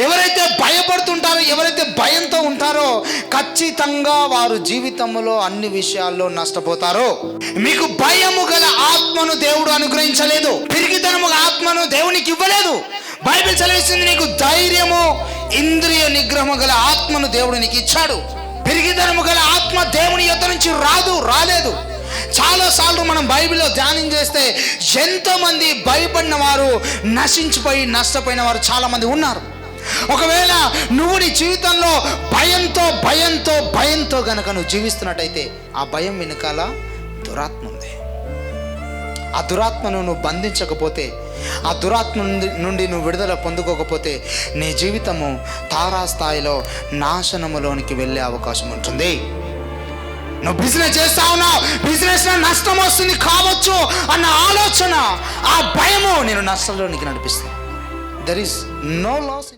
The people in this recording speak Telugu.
ఎవరైతే భయపడుతుంటారో, ఎవరైతే భయంతో ఉంటారో ఖచ్చితంగా వారు జీవితంలో అన్ని విషయాల్లో నష్టపోతారు. మీకు భయము గల ఆత్మను దేవుడు అనుగ్రహించలేదు, పిరికితనము గల ఆత్మను దేవునికి ఇవ్వలేదు. బైబిల్ చదివిస్తుంది, నీకు ధైర్యము ఇంద్రియ నిగ్రహము గల ఆత్మను దేవుడు నీకు ఇచ్చాడు. పిరికితనము గల ఆత్మ దేవుని యొద్ద నుంచి రాలేదు. చాలాసార్లు మనం బైబిల్లో ధ్యానం చేస్తే ఎంతోమంది భయపడిన వారు నశించిపోయి నష్టపోయిన వారు చాలామంది ఉన్నారు. ఒకవేళ నువ్వు నీ జీవితంలో భయంతో గనక నువ్వు జీవిస్తున్నట్టయితే ఆ భయం వెనుకాల దురాత్మ ఉంది. ఆ దురాత్మను నువ్వు బంధించకపోతే, ఆ దురాత్మ నుండి నువ్వు విడుదల పొందుకోకపోతే నీ జీవితము తారాస్థాయిలో నాశనములోనికి వెళ్ళే అవకాశం ఉంటుంది. నువ్వు బిజినెస్ చేస్తా ఉన్నావు, బిజినెస్లో నష్టం వస్తుంది కావచ్చు అన్న ఆలోచన, ఆ భయము నేను నష్టంలోనికి నడిపిస్తాను. There is no loss.